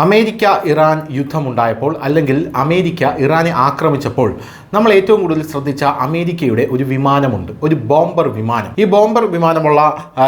America Iran യുദ്ധമുണ്ടായപ്പോൾ അല്ലെങ്കിൽ America ഇറാനെ ആക്രമിച്ചപ്പോൾ നമ്മൾ ഏറ്റവും കൂടുതൽ ശ്രദ്ധിച്ച അമേരിക്കയുടെ ഒരു വിമാനമുണ്ട്, ഒരു ബോംബർ വിമാനം. ഈ ബോംബർ വിമാനമുള്ള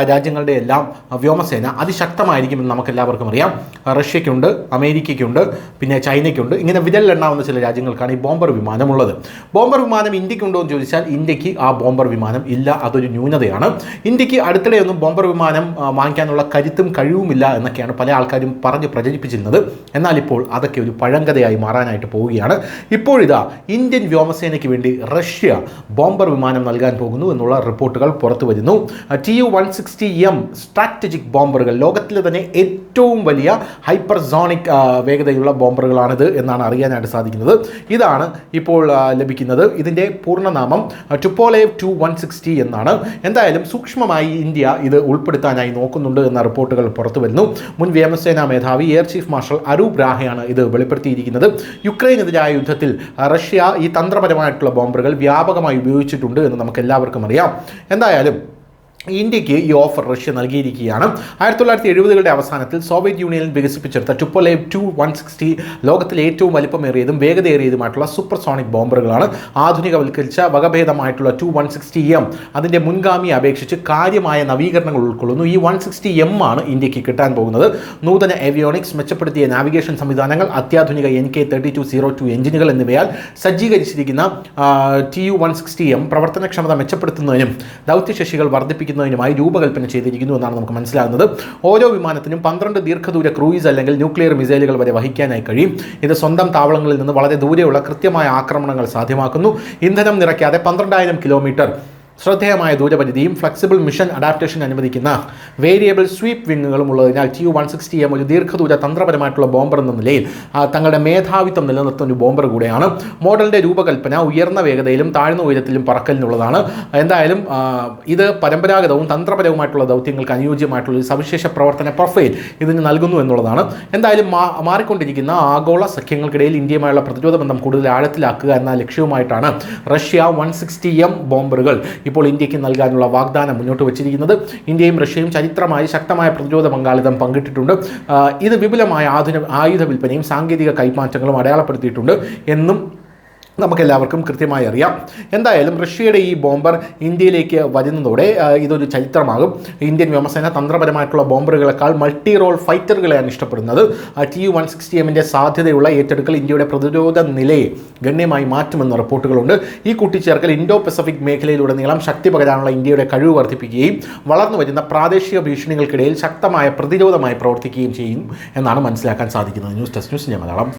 രാജ്യങ്ങളുടെ എല്ലാം വ്യോമസേന അതിശക്തമായിരിക്കുമെന്ന് നമുക്കെല്ലാവർക്കും അറിയാം. റഷ്യയ്ക്കുണ്ട്, അമേരിക്കയ്ക്കുണ്ട്, പിന്നെ ചൈനയ്ക്കുണ്ട്. ഇങ്ങനെ വിരലിലെണ്ണാവുന്ന ചില രാജ്യങ്ങൾക്കാണ് ഈ ബോംബർ വിമാനമുള്ളത്. ബോംബർ വിമാനം ഇന്ത്യക്കുണ്ടോ എന്ന് ചോദിച്ചാൽ ഇന്ത്യക്ക് ആ ബോംബർ വിമാനം ഇല്ല, അതൊരു ന്യൂനതയാണ്. ഇന്ത്യക്ക് അടുത്തിടെയൊന്നും ബോംബർ വിമാനം വാങ്ങിക്കാനുള്ള കരുത്തും കഴിവുമില്ല എന്നൊക്കെയാണ് പല ആൾക്കാരും പറഞ്ഞ് പ്രചരിപ്പിച്ചിരുന്നത്. എന്നാൽ ഇപ്പോൾ അതൊക്കെ ഒരു പഴങ്കഥയായി മാറാനായിട്ട് പോവുകയാണ്. ഇപ്പോഴിതാ ഇന്ത്യൻ വ്യോമസേനയ്ക്ക് വേണ്ടി റഷ്യ ബോംബർ വിമാനം നൽകാൻ പോകുന്നു എന്നുള്ള റിപ്പോർട്ടുകൾ പുറത്തു വരുന്നു. Tu-160M സ്ട്രാറ്റജിക് ബോംബറുകൾ, ലോകത്തിലെ തന്നെ ഏറ്റവും വലിയ ഹൈപ്പർസോണിക് വേഗതയുള്ള ബോംബറുകളാണിത് എന്നാണ് അറിയാനായിട്ട് സാധിക്കുന്നത്. ഇതാണ് ഇപ്പോൾ ലഭിക്കുന്നത്. ഇതിൻ്റെ പൂർണ്ണനാമം ടുപോലേവ് Tu-160 എന്നാണ്. എന്തായാലും സൂക്ഷ്മമായി ഇന്ത്യ ഇത് ഉൾപ്പെടുത്താനായി നോക്കുന്നുണ്ട് എന്ന റിപ്പോർട്ടുകൾ പുറത്തു വരുന്നു. മുൻ വ്യോമസേനാ മേധാവി എയർ ചീഫ് മാർഷൽ അരൂപ് രാഹയാണ് ഇത് വെളിപ്പെടുത്തിയിരിക്കുന്നത്. യുക്രൈനെതിരായ യുദ്ധത്തിൽ റഷ്യ ഈ തന്ത്രപരമായിട്ടുള്ള ബോംബറുകൾ വ്യാപകമായി ഉപയോഗിച്ചിട്ടുണ്ട് എന്ന് നമുക്ക് എല്ലാവർക്കും അറിയാം. എന്തായാലും ഇന്ത്യക്ക് ഈ ഓഫർ റഷ്യ നൽകിയിരിക്കുകയാണ്. 1970കളുടെ അവസാനത്തിൽ സോവിയറ്റ് യൂണിയനിൽ വികസിപ്പിച്ചെടുത്ത ടുപോലേവ് Tu-160 ലോകത്തിലെ ഏറ്റവും വലിപ്പമേറിയതും വേഗതയേറിയതുമായിട്ടുള്ള സൂപ്പർസോണിക് ബോംബറുകളാണ്. ആധുനികവൽക്കരിച്ച വകഭേദമായിട്ടുള്ള Tu-160M അതിൻ്റെ മുൻഗാമിയെ അപേക്ഷിച്ച് കാര്യമായ നവീകരണങ്ങൾ ഉൾക്കൊള്ളുന്നു. ഈ 160M ആണ് ഇന്ത്യക്ക് കിട്ടാൻ പോകുന്നത്. നൂതന ഏവിയോണിക്സ്, മെച്ചപ്പെടുത്തിയ നാവിഗേഷൻ സംവിധാനങ്ങൾ, അത്യാധുനിക NK-3202 എഞ്ചിനുകൾ എന്നിവയാൽ സജ്ജീകരിച്ചിരിക്കുന്ന Tu-160M പ്രവർത്തനക്ഷമത മെച്ചപ്പെടുത്തുന്നതിനും ദൗത്യശേഷികൾ വർദ്ധിപ്പിക്കുന്നതിനുമായി രൂപകൽപ്പന ചെയ്തിരിക്കുന്നു എന്നാണ് നമുക്ക് മനസ്സിലാകുന്നത്. ഓരോ വിമാനത്തിനും 12 ദീർഘദൂര ക്രൂയിസ് അല്ലെങ്കിൽ ന്യൂക്ലിയർ മിസൈലുകൾ വരെ വഹിക്കാനായി കഴിയും. ഇത് സ്വന്തം താവളങ്ങളിൽ നിന്ന് വളരെ ദൂരെയുള്ള കൃത്യമായ ആക്രമണങ്ങൾ സാധ്യമാക്കുന്നു. ഇന്ധനം നിറയ്ക്കാതെ 12,000 കിലോമീറ്റർ ശ്രദ്ധേയമായ ദൂരപരിധിയും ഫ്ലെക്സിബിൾ മിഷൻ അഡാപ്റ്റേഷൻ അനുവദിക്കുന്ന വേരിയബിൾ സ്വീപ്പ് വിങ്ങുകളും ഉള്ളതിനാൽ Tu-160M ഒരു ദീർഘദൂര തന്ത്രപരമായിട്ടുള്ള ബോംബർ എന്ന നിലയിൽ തങ്ങളുടെ മേധാവിത്വം നിലനിർത്തുന്ന ഒരു ബോംബർ കൂടെയാണ്. മോഡലിൻ്റെ രൂപകൽപ്പന ഉയർന്ന വേഗതയിലും താഴ്ന്ന ഉയരത്തിലും പറക്കലിനുള്ളതാണ്. എന്തായാലും ഇത് പരമ്പരാഗതവും തന്ത്രപരവുമായിട്ടുള്ള ദൗത്യങ്ങൾക്ക് അനുയോജ്യമായിട്ടുള്ള ഒരു സവിശേഷ പ്രവർത്തന പ്രൊഫൈൽ ഇതിന് നൽകുന്നു എന്നുള്ളതാണ്. എന്തായാലും മാറിക്കൊണ്ടിരിക്കുന്ന ആഗോള സഖ്യങ്ങൾക്കിടയിൽ ഇന്ത്യയുമായുള്ള പ്രതിരോധ ബന്ധം കൂടുതൽ ആഴത്തിലാക്കുക എന്ന ലക്ഷ്യവുമായിട്ടാണ് റഷ്യ 160M ബോംബറുകൾ ഇപ്പോൾ ഇന്ത്യക്ക് നൽകാനുള്ള വാഗ്ദാനം മുന്നോട്ട് വച്ചിരിക്കുന്നത്. ഇന്ത്യയും റഷ്യയും ചരിത്രമായി ശക്തമായ പ്രതിരോധ പങ്കാളിത്തം പങ്കിട്ടിട്ടുണ്ട്. ഇത് വിപുലമായ ആയുധ വിൽപ്പനയും സാങ്കേതിക കൈമാറ്റങ്ങളും അടയാളപ്പെടുത്തിയിട്ടുണ്ട് എന്നും നമുക്കെല്ലാവർക്കും കൃത്യമായി അറിയാം. എന്തായാലും റഷ്യയുടെ ഈ ബോംബർ ഇന്ത്യയിലേക്ക് വരുന്നതോടെ ഇതൊരു ചരിത്രമാകും. ഇന്ത്യൻ വ്യോമസേന തന്ത്രപരമായിട്ടുള്ള ബോംബറുകളെക്കാൾ മൾട്ടി റോൾ ഫൈറ്ററുകളെയാണ് ഇഷ്ടപ്പെടുന്നത്. Tu-160M സാധ്യതയുള്ള ഏറ്റെടുക്കൽ ഇന്ത്യയുടെ പ്രതിരോധ നിലയെ ഗണ്യമായി മാറ്റുമെന്ന റിപ്പോർട്ടുകളുണ്ട്. ഈ കൂട്ടിച്ചേർക്കൽ ഇൻഡോ പസഫിക് മേഖലയിലുടനീളം ശക്തി പകരാനുള്ള ഇന്ത്യയുടെ കഴിവ് വർദ്ധിപ്പിക്കുകയും വളർന്നു വരുന്ന പ്രാദേശിക ഭീഷണികൾക്കിടയിൽ ശക്തമായ പ്രതിരോധമായി പ്രവർത്തിക്കുകയും ചെയ്യും എന്നാണ് മനസ്സിലാക്കാൻ സാധിക്കുന്നത്. News desk, news India Malayalam.